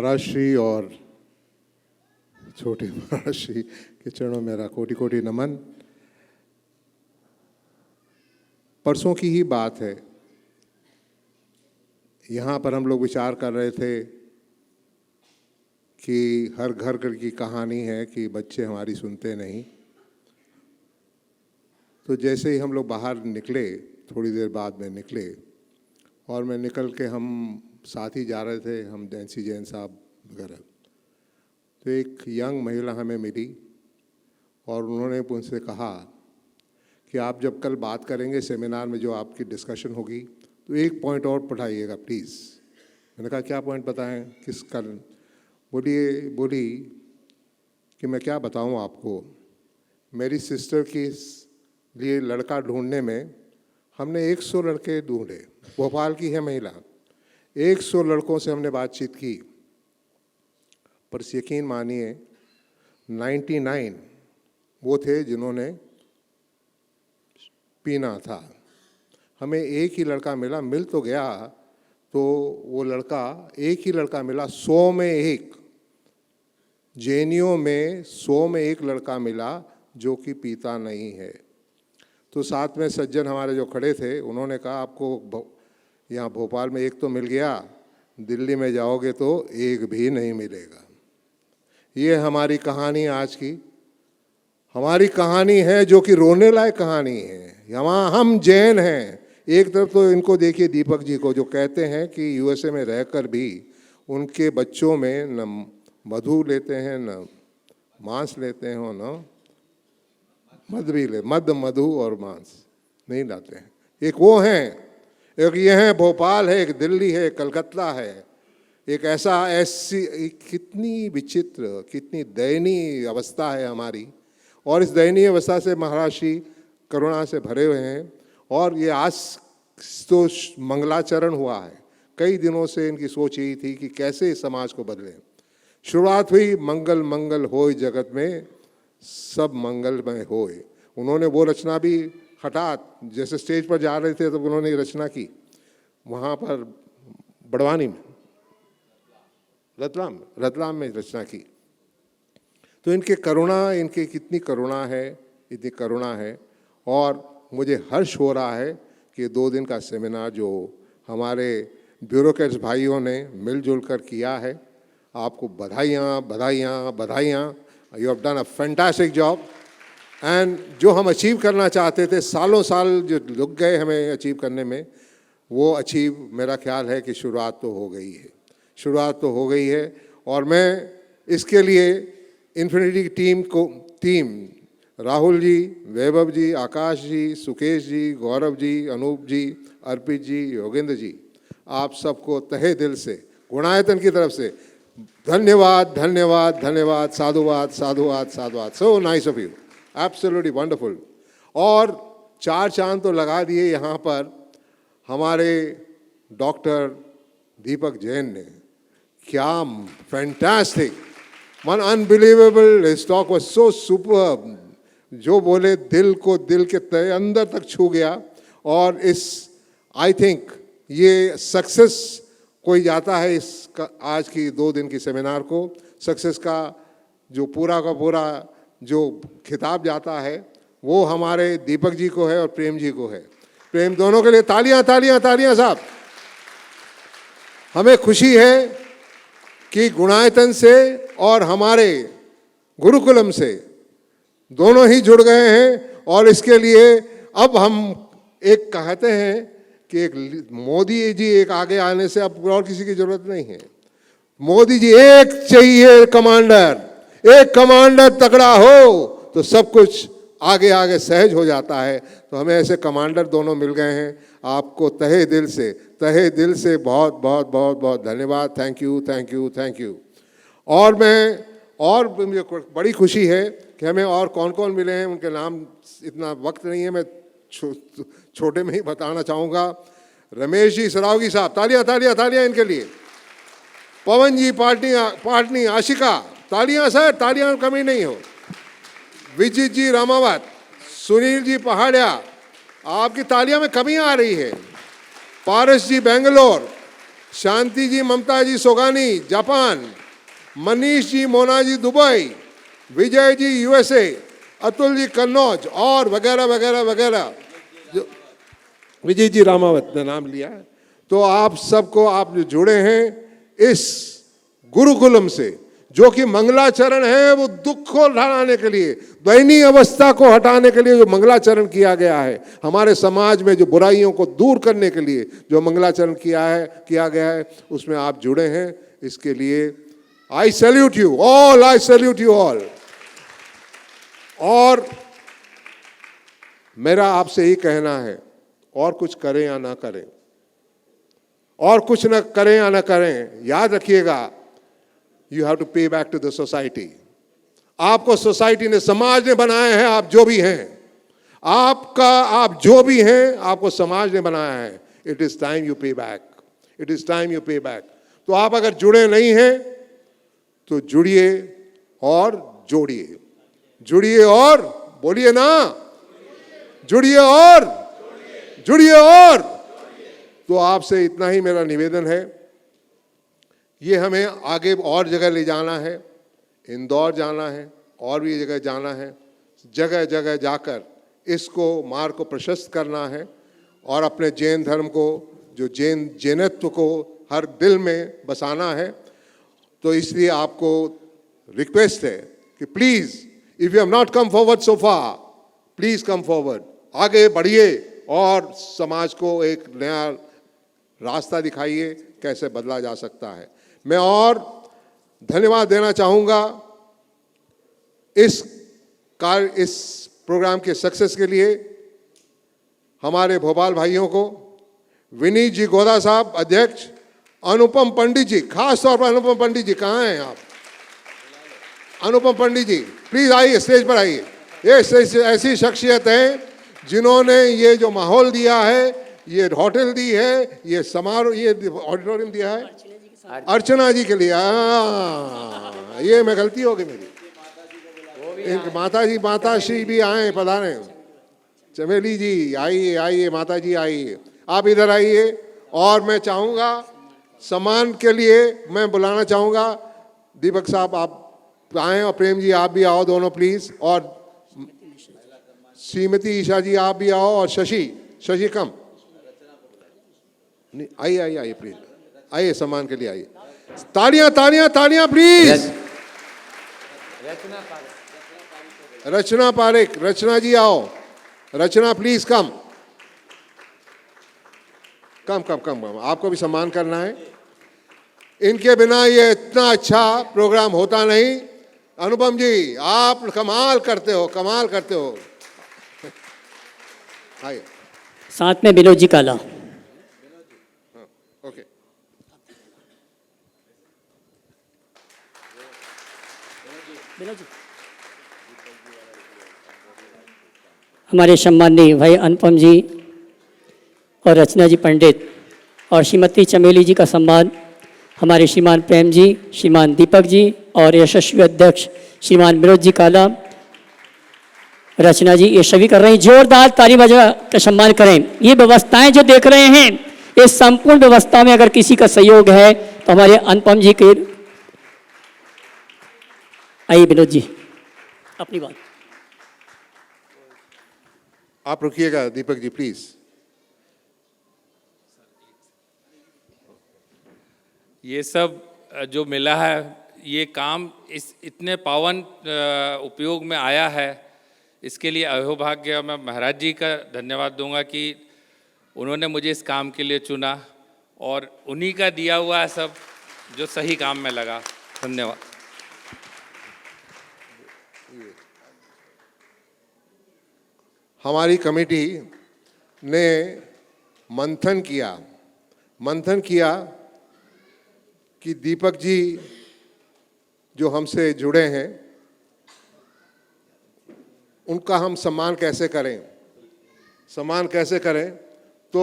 महाराज श्री और छोटे महाराज श्री के चरणों में मेरा कोटि कोटि नमन। परसों की ही बात है, यहाँ पर हम लोग विचार कर रहे थे कि हर घर घर की कहानी है कि बच्चे हमारी सुनते नहीं। तो जैसे ही हम लोग बाहर निकले, थोड़ी देर बाद में निकले और मैं निकल के हम साथ ही जा रहे थे, हम नैन्सी जैन साहब वगैरह। तो एक यंग महिला हमें मिली और उन्होंने मुझसे कहा कि आप जब कल बात करेंगे सेमिनार में, जो आपकी डिस्कशन होगी, तो एक पॉइंट और पढ़ाइएगा प्लीज़। मैंने कहा क्या पॉइंट बताएं, किस कल? बोली कि मैं क्या बताऊं आपको, मेरी सिस्टर के लिए लड़का ढूंढने में हमने 100 लड़के ढूंढे। भोपाल की है महिला, 100 लड़कों से हमने बातचीत की, पर यकीन मानिए 99 वो थे जिन्होंने पीना था। हमें एक ही लड़का मिला, मिल तो गया, तो वो लड़का, एक ही लड़का मिला 100 में एक। जेएनयू में 100 में एक लड़का मिला जो कि पीता नहीं है। तो साथ में सज्जन हमारे जो खड़े थे, उन्होंने कहा आपको यहाँ भोपाल में एक तो मिल गया, दिल्ली में जाओगे तो एक भी नहीं मिलेगा। ये हमारी कहानी आज की, हमारी कहानी है जो कि रोने लायक कहानी है। यहाँ हम जैन हैं। एक तरफ तो इनको देखिए, दीपक जी को, जो कहते हैं कि यूएसए में रहकर भी उनके बच्चों में न मधु लेते हैं, न मांस लेते हैं, और न मद भी ले, मधु और मांस नहीं लाते हैं। एक वो हैं, एक ये है भोपाल है, एक दिल्ली है, कलकत्ता है। एक ऐसी कितनी विचित्र, कितनी दयनीय अवस्था है हमारी। और इस दयनीय अवस्था से महाराज श्री करुणा से भरे हुए हैं। और ये आज तो मंगलाचरण हुआ है, कई दिनों से इनकी सोच यही थी कि कैसे इस समाज को बदलें। शुरुआत हुई मंगल मंगल होय जगत में, सब मंगलमय होए। उन्होंने वो रचना भी हठात, जैसे स्टेज पर जा रहे थे तब उन्होंने रचना की, वहाँ पर बड़वानी में, रतलाम में रचना की। तो इनके करुणा, इनके कितनी करुणा है, इतनी करुणा है। और मुझे हर्ष हो रहा है कि 2 दिन का सेमिनार जो हमारे ब्यूरोक्रेट्स भाइयों ने मिलजुल कर किया है, आपको बधाइयाँ बधाइयाँ बधाइयाँ। You have done a fantastic job. And जो हम अचीव करना चाहते थे, सालों साल जो लग गए हमें अचीव करने में, वो अचीव मेरा ख्याल है कि शुरुआत तो हो गई है, शुरुआत तो हो गई है। और मैं इसके लिए इन्फिनिटी की टीम राहुल जी, वैभव जी, आकाश जी, सुकेश जी, गौरव जी, अनूप जी, अर्पित जी, योगेंद्र जी, आप सबको तहे दिल से गुणायतन की तरफ से धन्यवाद धन्यवाद धन्यवाद, साधुवाद साधुवाद साधुवाद। So nice of you, absolutely wonderful. और 4 चांद तो लगा दिए यहाँ पर हमारे डॉक्टर दीपक जैन ने। क्या fantastic, one unbelievable, his talk was so superb. जो बोले दिल को, दिल के तय अंदर तक छू गया। और इस, आई थिंक ये सक्सेस कोई जाता है इस आज की 2 दिन की सेमिनार को, सक्सेस का जो पूरा का पूरा जो खिताब जाता है वो हमारे दीपक जी को है और प्रेम जी को है। प्रेम, दोनों के लिए तालियां तालियां तालियां साहब। हमें खुशी है कि गुणायतन से और हमारे गुरुकुलम से दोनों ही जुड़ गए हैं। और इसके लिए अब हम एक कहते हैं कि एक मोदी जी एक आगे आने से अब और किसी की जरूरत नहीं है। मोदी जी एक चाहिए कमांडर, एक कमांडर तगड़ा हो तो सब कुछ आगे आगे सहज हो जाता है। तो हमें ऐसे कमांडर दोनों मिल गए हैं। आपको तहे दिल से बहुत बहुत बहुत बहुत धन्यवाद। Thank you thank you thank you. और मुझे बड़ी खुशी है कि हमें और कौन कौन मिले हैं, उनके नाम इतना वक्त नहीं है, मैं छोटे में ही बताना चाहूँगा। रमेश जी सरावगी साहब, तालियां तालियां तालियां इनके लिए। पवन जी पाटनी आशिका, तालियां सर, तालियां कमी नहीं हो। विजित जी रामावत, सुनील जी पहाड़िया, आपकी तालियां में कमी आ रही है। पारस जी बेंगलोर, शांति जी ममता जी Sogani Japan, Manish ji Mona ji Dubai, Vijay ji USA, Atul ji Kannauj और वगैरह वगैरह वगैरह, जो विजय जी रामावत ने नाम लिया है। तो आप सबको, आप जो जुड़े हैं इस गुरुकुलम से, जो कि मंगलाचरण है, वो दुख को हटाने के लिए, दयनीय अवस्था को हटाने के लिए जो मंगलाचरण किया गया है, हमारे समाज में जो बुराइयों को दूर करने के लिए जो मंगलाचरण किया गया है, उसमें आप जुड़े हैं। इसके लिए आई salute you all, I salute you all. और मेरा आपसे ही कहना है, और कुछ करें या ना करें, और कुछ न करें या ना करें, याद रखिएगा, यू हैव टू पे बैक टू द सोसाइटी। आपको सोसाइटी ने, समाज ने बनाया है, आप जो भी हैं, आप जो भी हैं, आपको समाज ने बनाया है। इट इज टाइम यू पे back, it is time you पे बैक। तो आप अगर जुड़े नहीं हैं तो जुड़िए और जोड़िए, जुड़िए और बोलिए ना, जुड़िए और जुड़िए और। तो आपसे इतना ही मेरा निवेदन है। ये हमें आगे और जगह ले जाना है, इंदौर जाना है, और भी जगह जाना है, जगह जगह जाकर इसको मार्ग को प्रशस्त करना है और अपने जैन धर्म को, जो जैनत्व को हर दिल में बसाना है। तो इसलिए आपको रिक्वेस्ट है कि please, if you have not come forward so far, please come forward, आगे बढ़िए और समाज को एक नया रास्ता दिखाइए कैसे बदला जा सकता है। मैं और धन्यवाद देना चाहूँगा इस प्रोग्राम के सक्सेस के लिए हमारे भोपाल भाइयों को, विनीत जी गोदा साहब अध्यक्ष, अनुपम पंडित जी, खास तौर पर अनुपम पंडित जी, कहाँ हैं आप? अनुपम पंडित जी प्लीज आइए, स्टेज पर आइए। ये ऐसी शख्सियत है जिन्होंने ये जो माहौल दिया है, ये होटल दी है, ये समारोह, ये ऑडिटोरियम दिया है अर्चना जी के लिए। ये मैं गलती हो गई मेरी, इनके माताश्री भी आए, पधारे। चमेली जी आइए, आइए माता जी आइए, आप इधर आइए। और मैं चाहूँगा सम्मान के लिए मैं बुलाना चाहूँगा दीपक साहब, आप आएँ, और प्रेम जी आप भी आओ दोनों प्लीज़, और श्रीमती ईशा जी आप भी आओ, और शशि कम आइए, आइए आइए प्लीज, आइए सम्मान के लिए आइए। तालियां तालियां तालियां प्लीज। रचना पारेख, रचना जी आओ, रचना प्लीज कम कम कम कम कम, आपको भी सम्मान करना है। इनके बिना ये इतना अच्छा प्रोग्राम होता नहीं। अनुपम जी आप कमाल करते हो, कमाल करते हो। आइए, साथ में विनोद जी काला। ओके, हमारे सम्माननीय भाई अनुपम जी और रचना जी पंडित और श्रीमती चमेली जी का सम्मान हमारे श्रीमान प्रेम जी, श्रीमान दीपक जी और यशस्वी अध्यक्ष श्रीमान विनोद जी काला, रचना जी, ये सभी कर रहे हैं। जोरदार ताली बजा का सम्मान करें। ये व्यवस्थाएं जो देख रहे हैं, इस संपूर्ण व्यवस्था में अगर किसी का सहयोग है तो हमारे अनुपम जी के। आइए विनोद जी अपनी बात। आप रुकिएगा दीपक जी प्लीज। ये सब जो मिला है, ये काम इस इतने पावन उपयोग में आया है, इसके लिए अहोभाग्य मैं महाराज जी का धन्यवाद दूंगा कि उन्होंने मुझे इस काम के लिए चुना, और उन्हीं का दिया हुआ है सब जो सही काम में लगा। धन्यवाद। हमारी कमेटी ने मंथन किया कि दीपक जी जो हमसे जुड़े हैं उनका हम सम्मान कैसे करें। तो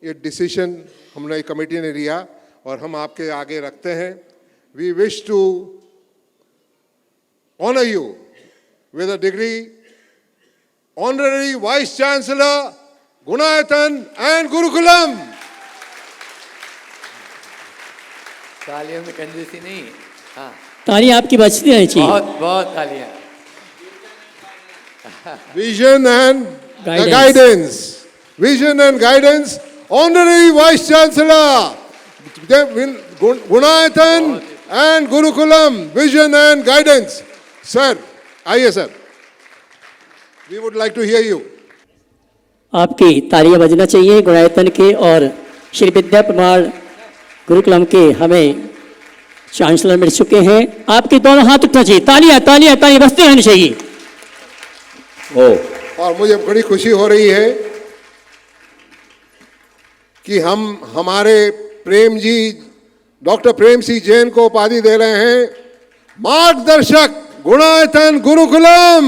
ये डिसीजन हमने कमेटी ने लिया और हम आपके आगे रखते हैं। We wish to honour you with a degree honorary vice chancellor Gunayatan and Gurukulam. तालियों में कंजूसी नहीं। हाँ, तालियां आपकी बजती रहनी चाहिए। बहुत बहुत तालियां। Vision and Guidance. guidance. Vision and guidance. Honorary Vice Chancellor, Gunayathan and Gurukulam. Vision and guidance. Sir, आइए sir. We would like to hear you. आपकी तालियां बजना चाहिए गुणायतन के और श्री विद्या प्रमाण गुरुकुलम के हमें चांसलर मिल चुके हैं। आपके दोनों हाथ उठना चाहिए। तालियां तालियां तालियां बजती रहनी चाहिए। और मुझे बड़ी खुशी हो रही है कि हम हमारे प्रेम जी डॉक्टर प्रेम सिंह जैन को उपाधि दे रहे हैं मार्गदर्शक गुणायतन गुरुकुलम।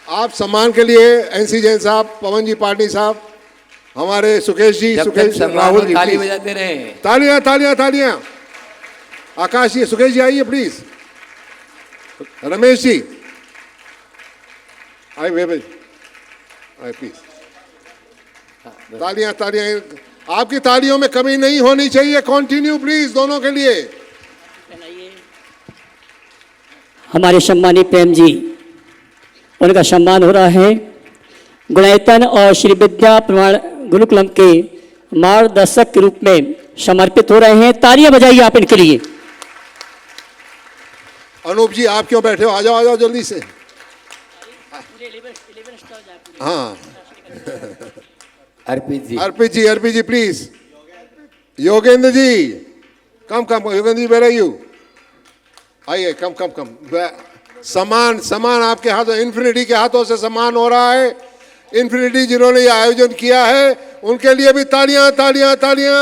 आप सम्मान के लिए एनसी जैन साहब, पवन जी पाटनी साहब, हमारे सुकेश जी, जब सुकेश तक सम्मान राहुल हो, जी, ताली please। बजाते रहे। तालियां तालियां तालियां। आकाश जी, सुकेश जी आइए प्लीज। रमेश जी आइए, वेबल आइए प्लीज। तालियां तालियां। आपकी तालियों में कमी नहीं होनी चाहिए। कंटिन्यू प्लीज, दोनों के लिए। हमारे सम्मानीय प्रेम जी, उनका सम्मान हो रहा है। गुणायतन और श्री विद्या प्रमाण गुरुकुलम के मार्गदर्शक के रूप में समर्पित हो रहे हैं। तालियां बजाइए आप इनके लिए। अनूप जी, आप क्यों बैठे हो? आ जाओ, आ जाओ जल्दी से। हाँ, Arpit ji, Arpit ji, Arpit ji please. Yogendra ji, come come. Yogendra ji, where are you? आइए, कम कम कम। सम्मान सम्मान आपके हाथों, इन्फिनिटी के हाथों से सम्मान हो रहा है। इन्फिनिटी जिन्होंने ये आयोजन किया है, उनके लिए भी तालियां तालियां तालियां।